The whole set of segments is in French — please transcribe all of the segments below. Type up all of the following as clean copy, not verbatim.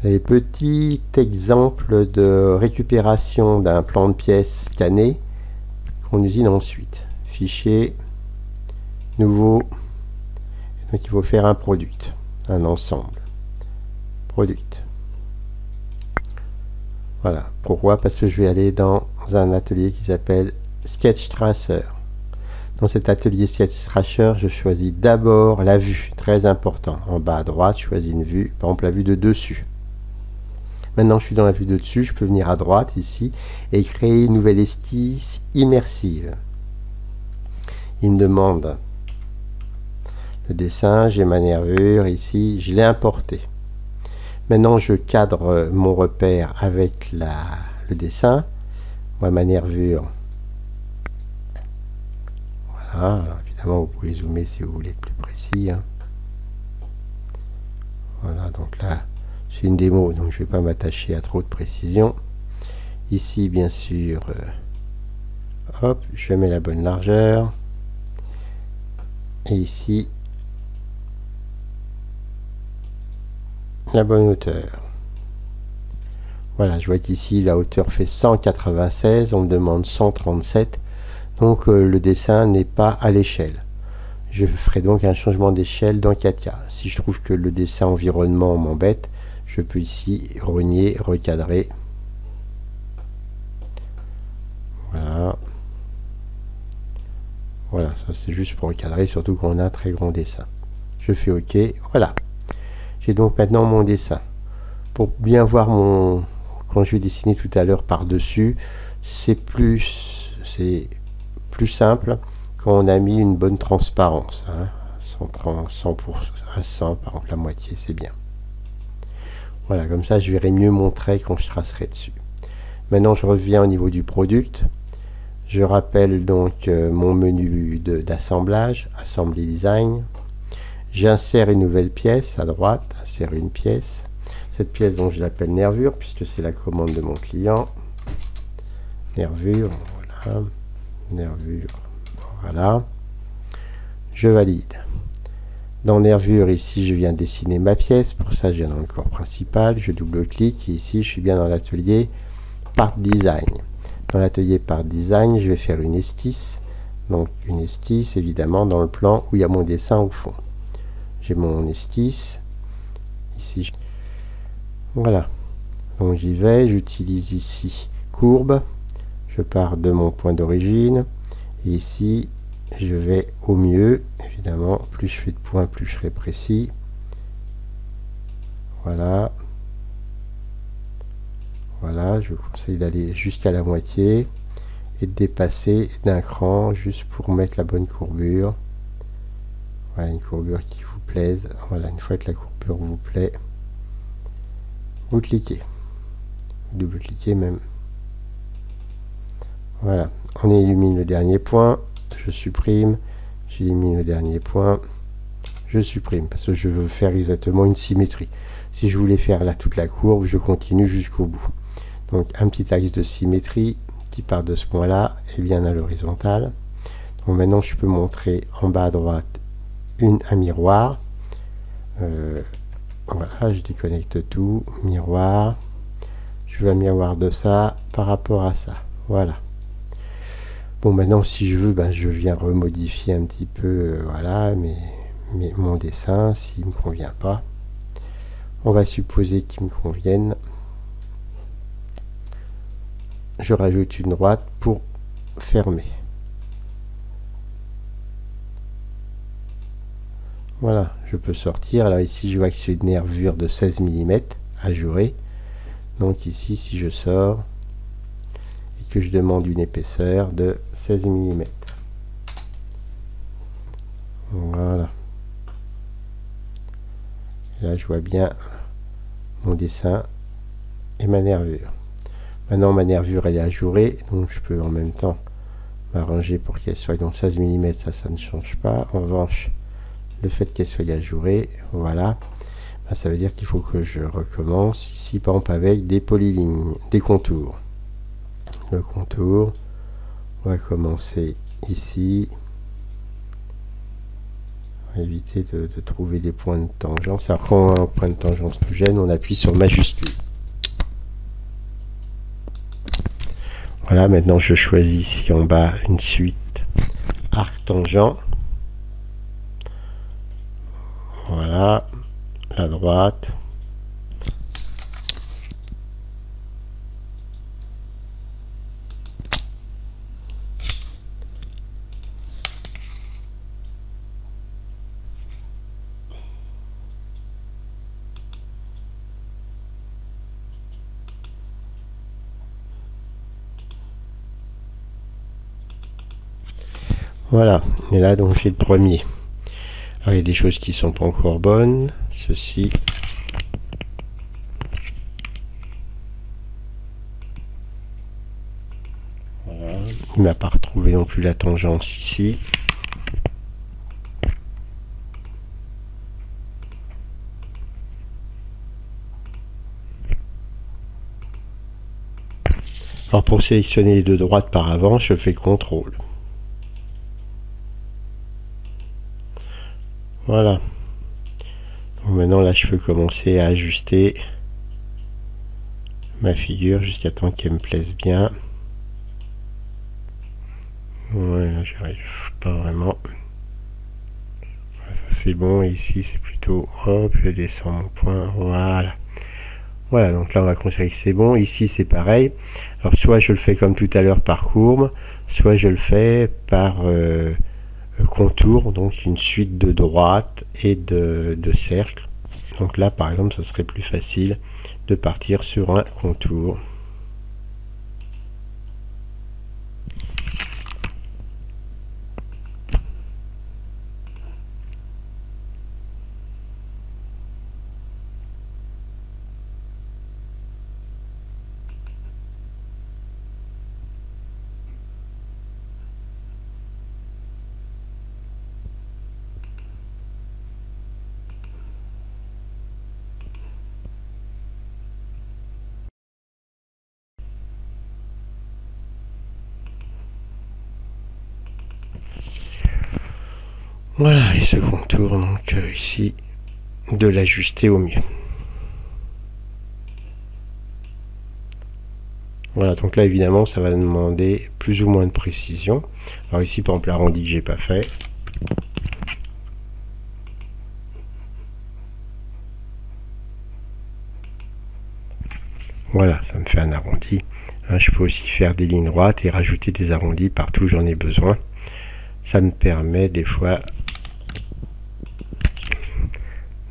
Et petit exemple de récupération d'un plan de pièce scanné qu'on usine ensuite. Fichier, nouveau, donc il faut faire un product, un ensemble. Product. Voilà. Pourquoi? Parce que je vais aller dans un atelier qui s'appelle Sketch Tracer. Dans cet atelier Sketch Tracer, je choisis d'abord la vue, très important. En bas à droite, je choisis une vue, par exemple la vue de dessus. Maintenant, je suis dans la vue de dessus, je peux venir à droite ici et créer une nouvelle esquisse immersive. Il me demande le dessin, j'ai ma nervure ici, je l'ai importé. Maintenant, je cadre mon repère avec le dessin. Moi, ma nervure. Voilà, alors, évidemment, vous pouvez zoomer si vous voulez être plus précis. Hein. Voilà, donc là, c'est une démo, donc je ne vais pas m'attacher à trop de précision. Ici, bien sûr, hop, je mets la bonne largeur. Et ici, la bonne hauteur. Voilà, je vois qu'ici, la hauteur fait 196, on me demande 137. Donc, le dessin n'est pas à l'échelle. Je ferai donc un changement d'échelle dans Katia. Si je trouve que le dessin environnement m'embête, je peux ici rogner, recadrer. Voilà. Voilà, ça c'est juste pour recadrer, surtout quand on a un très grand dessin. Je fais OK. Voilà. J'ai donc maintenant mon dessin. Pour bien voir quand je vais dessiner tout à l'heure par-dessus, c'est plus simple quand on a mis une bonne transparence. Hein. 100 à 100, par exemple la moitié, c'est bien. Voilà, comme ça je verrai mieux mon trait quand je tracerai dessus. Maintenant je reviens au niveau du product. Je rappelle donc mon menu d'assemblage, Assembly Design. J'insère une nouvelle pièce à droite, insérer une pièce. Cette pièce dont je l'appelle nervure, puisque c'est la commande de mon client. Nervure, voilà. Nervure, voilà. Je valide. Dans nervure, ici, je viens dessiner ma pièce. Pour ça, je viens dans le corps principal. Je double-clique et ici, je suis bien dans l'atelier Part Design. Dans l'atelier Part Design, je vais faire une esquisse. Donc, une esquisse, évidemment, dans le plan où il y a mon dessin au fond. J'ai mon esquisse. Ici, voilà. Donc, j'y vais. J'utilise ici courbe. Je pars de mon point d'origine. Et ici, je vais au mieux. Évidemment, plus je fais de points, plus je serai précis. Voilà. Voilà, je vous conseille d'aller jusqu'à la moitié et de dépasser d'un cran juste pour mettre la bonne courbure. Voilà, une courbure qui vous plaise. Voilà, une fois que la courbure vous plaît, vous cliquez. Double-cliquez même. Voilà, on illumine le dernier point. Je supprime. J'élimine le dernier point. Je supprime parce que je veux faire exactement une symétrie. Si je voulais faire là toute la courbe, je continue jusqu'au bout. Donc un petit axe de symétrie qui part de ce point-là et bien à l'horizontale. Donc maintenant je peux montrer en bas à droite un miroir. Voilà, je déconnecte tout. Miroir. Je veux un miroir de ça par rapport à ça. Voilà. Bon, maintenant si je veux, je viens remodifier un petit peu, voilà, mais mon dessin, s'il ne me convient pas. On va supposer qu'il me convienne. Je rajoute une droite pour fermer. Voilà, je peux sortir. Là, ici, je vois que c'est une nervure de 16 mm à jouer. Donc ici, si je sors et que je demande une épaisseur de 16 mm. Voilà. Là, je vois bien mon dessin et ma nervure. Maintenant, ma nervure, elle est ajourée, donc je peux en même temps m'arranger pour qu'elle soit dans 16 mm, ça ne change pas. En revanche, le fait qu'elle soit ajourée, voilà, ça veut dire qu'il faut que je recommence ici, par exemple, avec des polylignes, des contours. Le contour, on va commencer ici. éviter de trouver des points de tangence. Alors quand un point de tangence nous gêne, on appuie sur majuscule. Voilà, maintenant je choisis ici en bas une suite arc-tangent. Voilà, la droite. Voilà, et là donc j'ai le premier. Alors il y a des choses qui sont pas encore bonnes. Ceci. Voilà. Il m'a pas retrouvé non plus la tangence ici. Alors pour sélectionner les deux droites par avant, je fais CTRL. Voilà. Donc maintenant là je peux commencer à ajuster ma figure jusqu'à temps qu'elle me plaise bien. Voilà, j'y arrive pas vraiment. Ça c'est bon, ici c'est plutôt hop, je descends mon point, voilà. Voilà, donc là on va considérer que c'est bon. Ici c'est pareil. Alors soit je le fais comme tout à l'heure par courbe, soit je le fais par contour, donc une suite de droites et de cercles. Donc là par exemple ce serait plus facile de partir sur un contour. Voilà, et ce contour, donc ici, de l'ajuster au mieux. Voilà, donc là évidemment ça va demander plus ou moins de précision. Alors ici par exemple l'arrondi que j'ai pas fait. Voilà, ça me fait un arrondi. Hein, je peux aussi faire des lignes droites et rajouter des arrondis partout où j'en ai besoin. Ça me permet des fois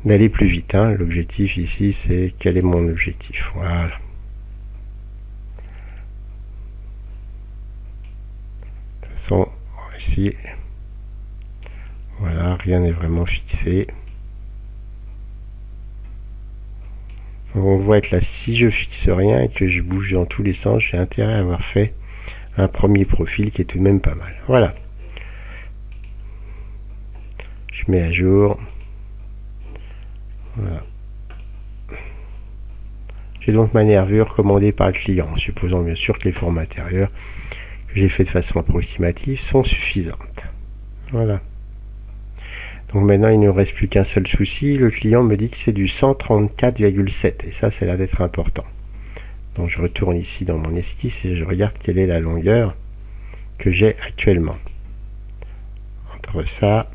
d'aller plus vite. Hein. L'objectif ici, c'est quel est mon objectif. Voilà. De toute façon, ici, voilà, rien n'est vraiment fixé. Donc on voit que là, si je fixe rien et que je bouge dans tous les sens, j'ai intérêt à avoir fait un premier profil qui est tout de même pas mal. Voilà. Je mets à jour. Voilà. J'ai donc ma nervure commandée par le client, en supposant bien sûr que les formes intérieures que j'ai fait de façon approximative sont suffisantes. Voilà. Donc maintenant il ne reste plus qu'un seul souci, le client me dit que c'est du 134,7 et ça l'air d'être important. Donc je retourne ici dans mon esquisse et je regarde quelle est la longueur que j'ai actuellement. Entre ça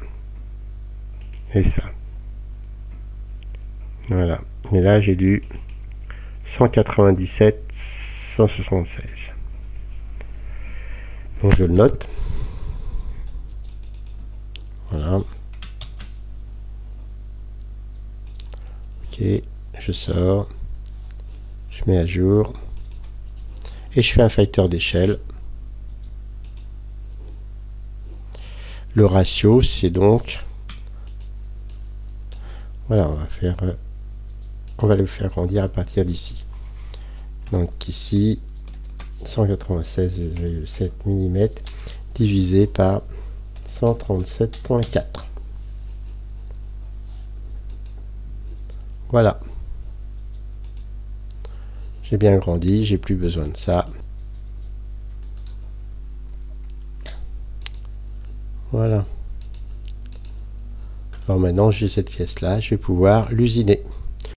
et ça. Voilà. Et là j'ai du 197, 176. Donc je le note. Voilà. Ok, je sors. Je mets à jour. Et je fais un facteur d'échelle. Le ratio, c'est donc... Voilà, on va le faire grandir à partir d'ici. Donc ici, 196,7 mm divisé par 137,4. Voilà. J'ai bien grandi, j'ai plus besoin de ça. Voilà. Bon, maintenant j'ai cette pièce là, je vais pouvoir l'usiner.